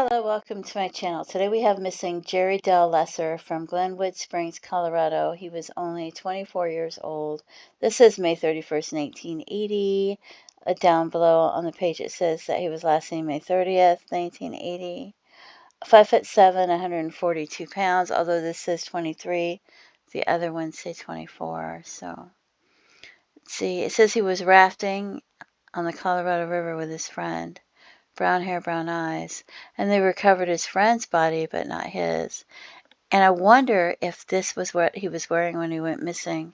Hello, welcome to my channel. Today we have missing Jerri Lesser from Glenwood Springs, Colorado. He was only 24 years old. This is May 31st, 1980. Down below on the page it says that he was last seen May 30th, 1980. 5'7", 142 pounds, although this says 23. The other ones say 24. So, let's see. It says he was rafting on the Colorado River with his friend. Brown hair, brown eyes, and they recovered his friend's body, but not his. And I wonder if this was what he was wearing when he went missing.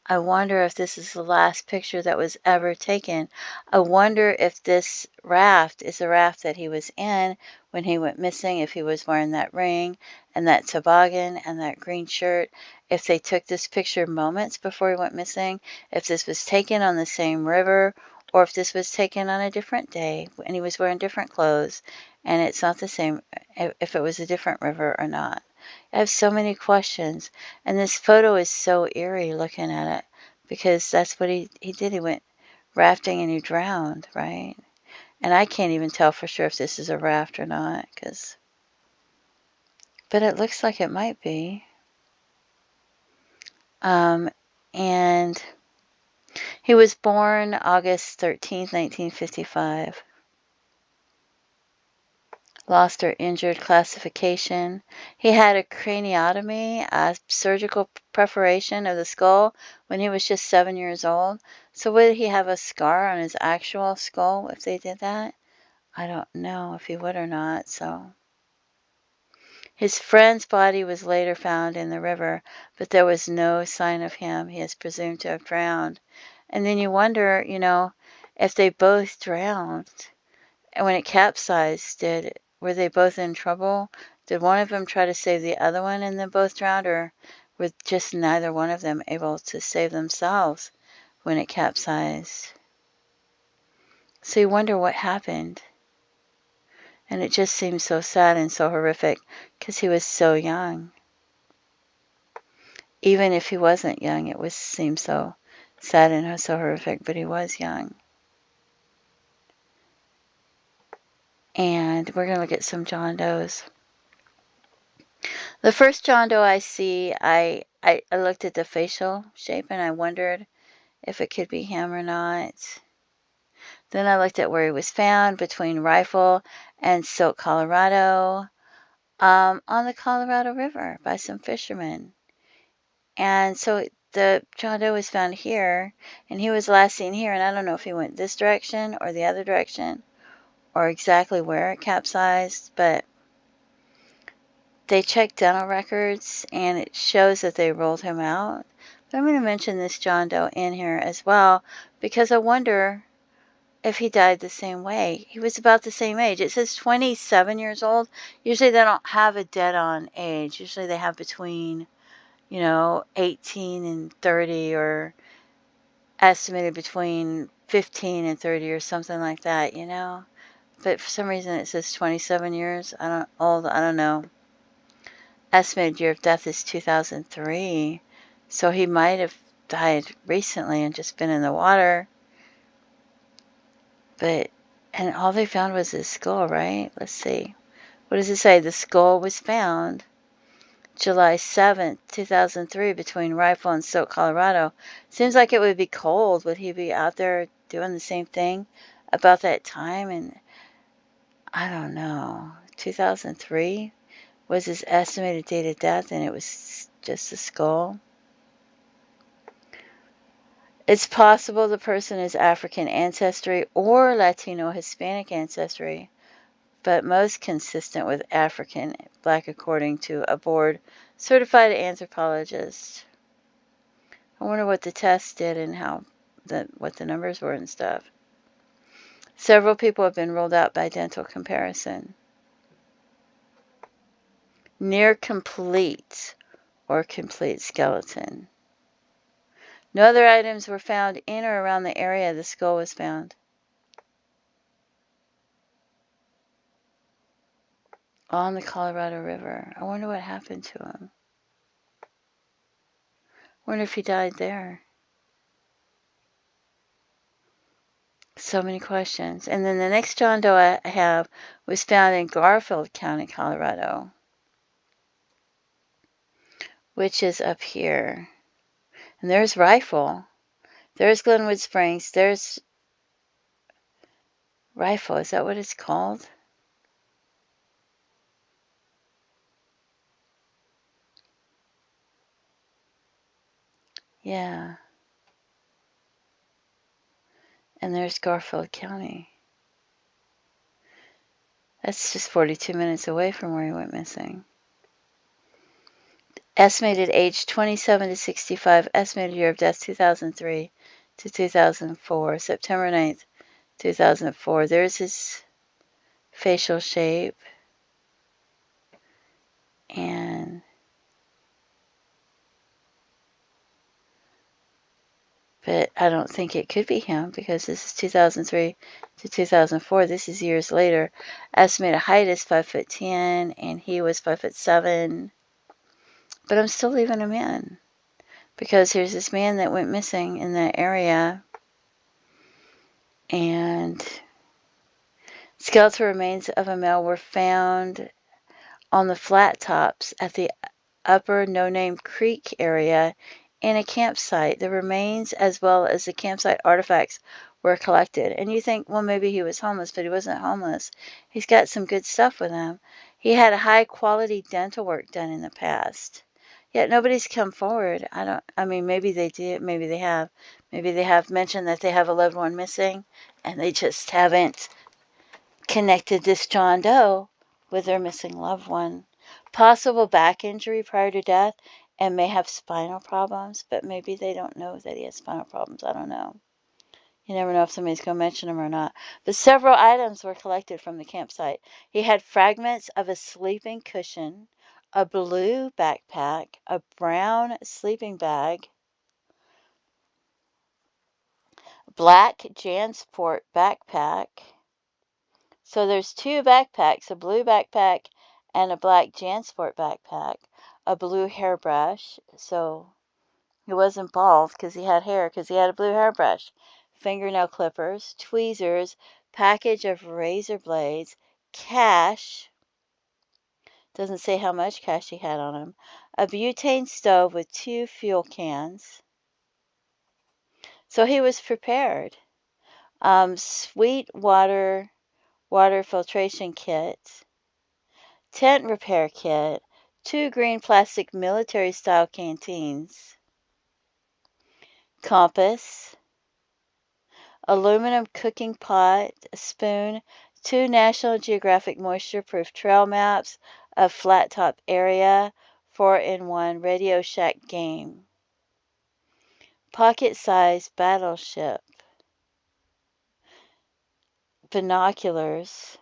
I wonder if this is the last picture that was ever taken. I wonder if this raft is the raft that he was in when he went missing, if he was wearing that ring and that toboggan and that green shirt, if they took this picture moments before he went missing, if this was taken on the same river, or if this was taken on a different day and he was wearing different clothes and it's not the same, if it was a different river or not. I have so many questions, and this photo is so eerie looking at it because that's what he did. He went rafting and he drowned, right? And I can't even tell for sure if this is a raft or not, but it looks like it might be. And he was born August 13th, 1955. Lost or injured classification. He had a craniotomy, a surgical perforation of the skull when he was just 7 years old. So would he have a scar on his actual skull if they did that? I don't know if he would or not. So his friend's body was later found in the river, but there was no sign of him. He is presumed to have drowned. And then you wonder, if they both drowned. And when it capsized, were they both in trouble? Did one of them try to save the other one and then both drowned, or were just neither one of them able to save themselves when it capsized? So you wonder what happened. And it just seems so sad and so horrific because he was so young. Even if he wasn't young, it seemed so sad and so horrific, but he was young. And we're going to look at some John Does. The first John Doe I see, I looked at the facial shape and I wondered if it could be him or not. Then I looked at where he was found between Rifle and Silk, Colorado, on the Colorado River by some fishermen. And so the John Doe was found here, and he was last seen here, and I don't know if he went this direction or the other direction or exactly where it capsized, but they checked dental records and it shows that they rolled him out. But I'm going to mention this John Doe in here as well because I wonder if he died the same way. He was about the same age. It says 27 years old. Usually they don't have a dead-on age. Usually they have between, 18 and 30 or estimated between 15 and 30 or something like that, But for some reason it says 27 years. I don't know. Estimated year of death is 2003, so he might have died recently and just been in the water. And all they found was his skull, right? Let's see. What does it say? The skull was found July 7th, 2003 between Rifle and Silk, Colorado. Seems like it would be cold. Would he be out there doing the same thing about that time? And I don't know. 2003? Was his estimated date of death, and it was just a skull. It's possible the person is African ancestry or Latino Hispanic ancestry, but most consistent with African Black according to a board certified anthropologist. I wonder what the test did and what the numbers were and stuff. Several people have been ruled out by dental comparison. Near complete or complete skeleton. No other items were found in or around the area the skull was found. On the Colorado River. I wonder what happened to him. I wonder if he died there. So many questions. And then the next John Doe I have was found in Garfield County, Colorado, which is up here. And there's Rifle. There's Glenwood Springs. There's Rifle. Is that what it's called? Yeah. And there's Garfield County. That's just 42 minutes away from where he went missing. Estimated age 27 to 65. Estimated year of death 2003 to 2004. September 9th, 2004. There's his facial shape. And but I don't think it could be him because this is 2003 to 2004. This is years later. Estimated height is 5'10", and he was 5'7". But I'm still leaving him in because here's this man that went missing in that area, and skeletal remains of a male were found on the flat tops at the upper No Name Creek area in a campsite. The remains as well as the campsite artifacts were collected. And you think, well, maybe he was homeless, but he wasn't homeless. He's got some good stuff with him. He had high quality dental work done in the past. Yet nobody's come forward. I mean, maybe they did, maybe they have. Maybe they have mentioned that they have a loved one missing and they just haven't connected this John Doe with their missing loved one. Possible back injury prior to death and may have spinal problems, but maybe they don't know that he has spinal problems. I don't know. You never know if somebody's going to mention him or not. But several items were collected from the campsite. He had fragments of a sleeping cushion, a blue backpack, a brown sleeping bag, black JanSport backpack. So there's two backpacks, a blue backpack and a black JanSport backpack, a blue hairbrush. So he wasn't bald because he had hair, because he had a blue hairbrush, fingernail clippers, tweezers, package of razor blades, cash. Doesn't say how much cash he had on him. A butane stove with 2 fuel cans. So he was prepared. Sweet water filtration kit, tent repair kit, 2 green plastic military-style canteens, compass, aluminum cooking pot, spoon, 2 National Geographic moisture-proof trail maps of flat top area, 4-in-1 Radio Shack game, pocket-sized battleship, binoculars,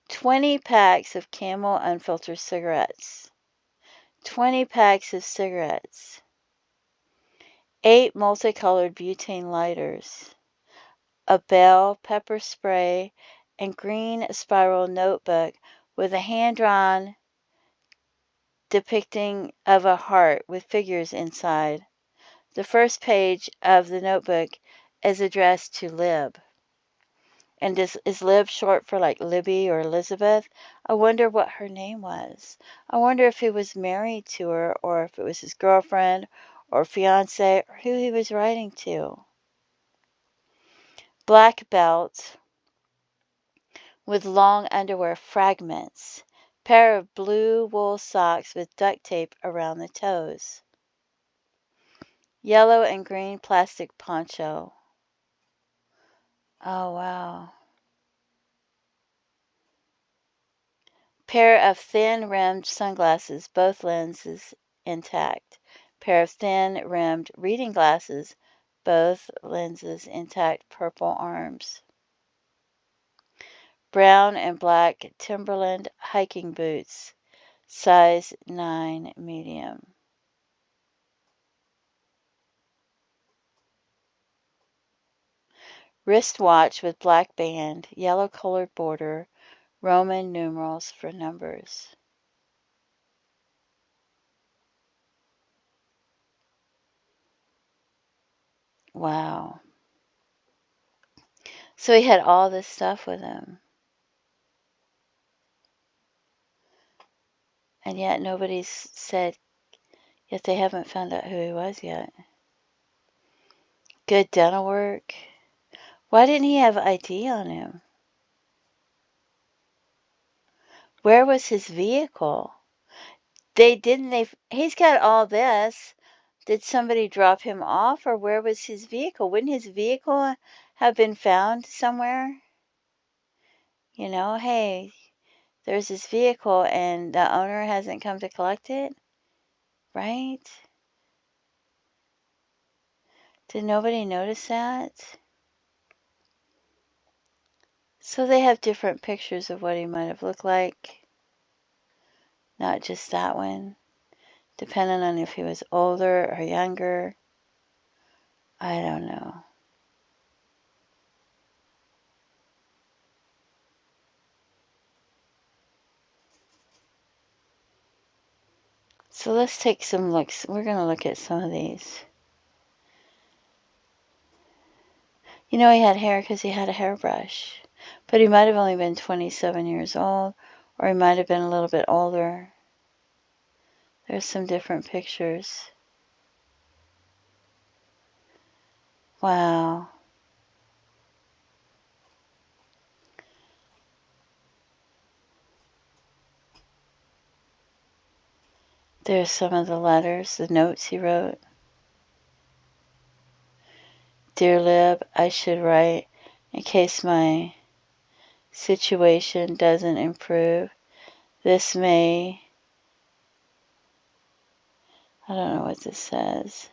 20 packs of Camel unfiltered cigarettes, 20 packs of cigarettes, 8 multicolored butane lighters, a bell, pepper spray, and green spiral notebook with a hand-drawn depicting of a heart with figures inside. The first page of the notebook is addressed to Lib. And is Lib short for like Libby or Elizabeth? I wonder what her name was. I wonder if he was married to her or if it was his girlfriend or fiance or who he was writing to. Black belt with long underwear fragments. Pair of blue wool socks with duct tape around the toes. Yellow and green plastic poncho. Oh, wow. Pair of thin-rimmed sunglasses, both lenses intact. Pair of thin-rimmed reading glasses, both lenses intact, purple arms. Brown and black Timberland hiking boots, size 9 medium. Wristwatch with black band, yellow colored border, Roman numerals for numbers. Wow. So he had all this stuff with him. And yet nobody's said, yet they haven't found out who he was yet. Good dental work. Why didn't he have ID on him? Where was his vehicle? He's got all this. Did somebody drop him off, or where was his vehicle? Wouldn't his vehicle have been found somewhere? You know, hey, there's this vehicle and the owner hasn't come to collect it, right? Did nobody notice that? So they have different pictures of what he might have looked like, not just that one, depending on if he was older or younger. I don't know. So let's take some looks. We're going to look at some of these. You know, he had hair because he had a hairbrush, but he might have only been 27 years old, or he might have been a little bit older. There's some different pictures. Wow. There's some of the letters, the notes he wrote. Dear Lib, I should write in case my situation doesn't improve. This may, I don't know what this says.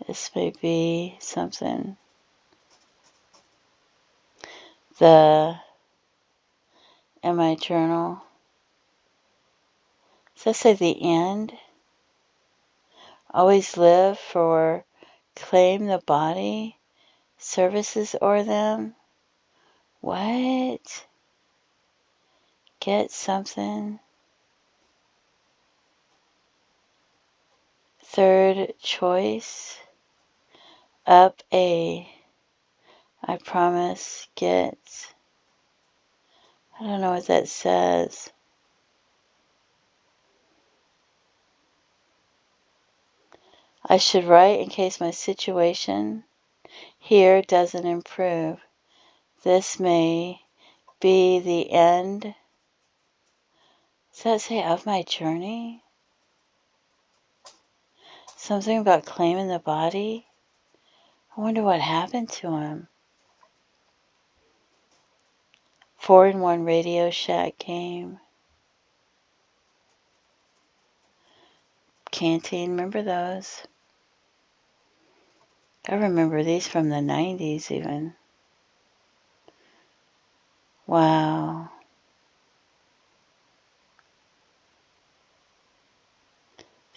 This may be something. In my journal. Does that say the end? Always live for, claim the body, services o'er them. What? Get something. Third choice. Up a, I promise, get. I don't know what that says. I should write in case my situation here doesn't improve. This may be the end. Does that say of my journey? Something about claiming the body? I wonder what happened to him. 4-in-1 Radio Shack game. Canteen, remember those? I remember these from the 90s even. Wow.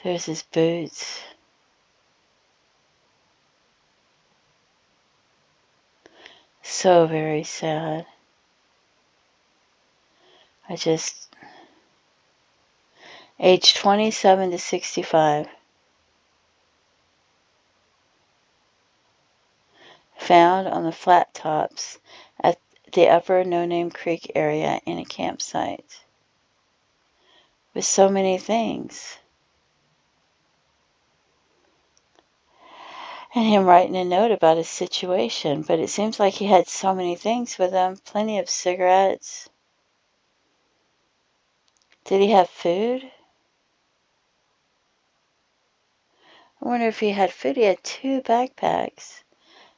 There's his boots. So very sad. Age 27 to 65. Found on the flat tops at the upper No Name Creek area in a campsite. With so many things. And him writing a note about his situation, but it seems like he had so many things with him. Plenty of cigarettes. Did he have food? I wonder if he had food. He had 2 backpacks.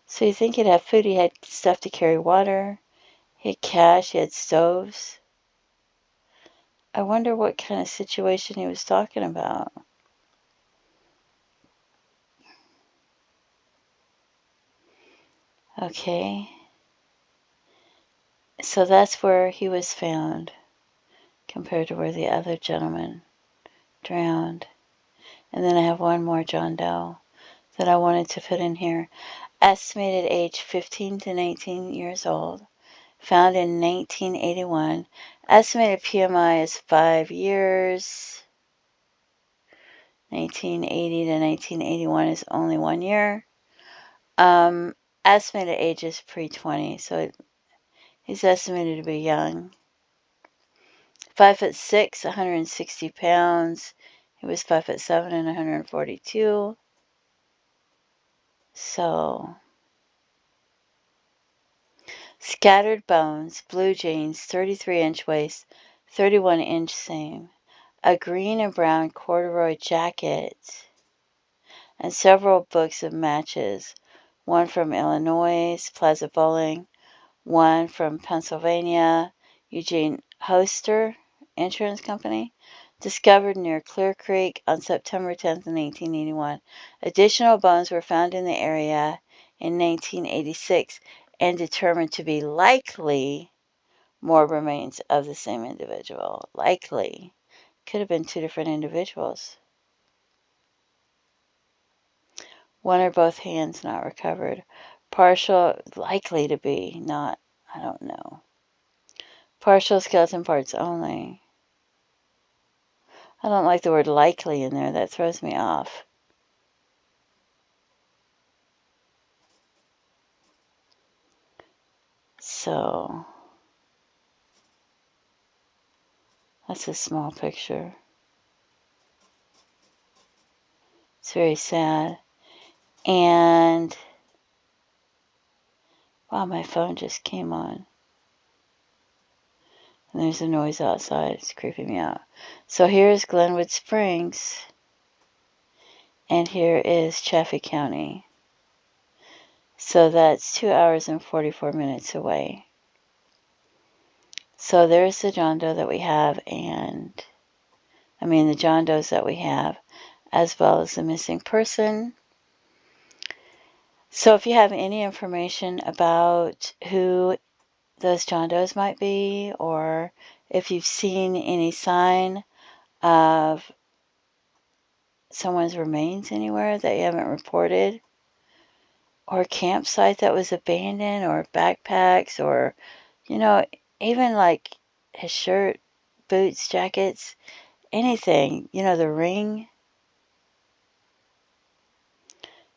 So you think he'd have food. He had stuff to carry water. He had cash. He had stoves. I wonder what kind of situation he was talking about. Okay. So that's where he was found compared to where the other gentleman drowned. And then I have one more John Doe that I wanted to put in here. Estimated age 15 to 19 years old. Found in 1981. Estimated PMI is 5 years. 1980 to 1981 is only 1 year. Um, Estimated age is pre-20, so he's estimated to be young. 5'6", 160 pounds. He was 5'7" and 142. So, scattered bones, blue jeans, 33-inch waist, 31-inch seam, a green and brown corduroy jacket, and several books of matches. One from Illinois, Plaza Bowling, one from Pennsylvania, Eugene Hoster Insurance Company, discovered near Clear Creek on September 10th, 1881. Additional bones were found in the area in 1986 and determined to be likely more remains of the same individual. Likely. Could have been two different individuals. One or both hands not recovered. Partial, likely to be, not, I don't know. Partial skeleton parts only. I don't like the word likely in there. That throws me off. So, that's a small picture. It's very sad. And, wow, my phone just came on. And there's a noise outside. It's creeping me out. So here's Glenwood Springs. And here is Chaffee County. So that's 2 hours and 44 minutes away. So there's the John Doe that we have, the John Does that we have, as well as the missing person. So if you have any information about who those John Does might be, or if you've seen any sign of someone's remains anywhere that you haven't reported, or a campsite that was abandoned, or backpacks, or, even like his shirt, boots, jackets, anything, the ring,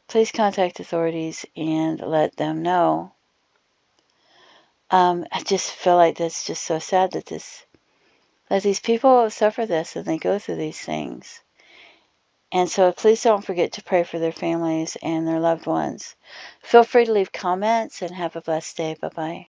please contact authorities and let them know. I just feel like that's just so sad that these people suffer this and they go through these things. And so please don't forget to pray for their families and their loved ones. Feel free to leave comments and have a blessed day. Bye-bye.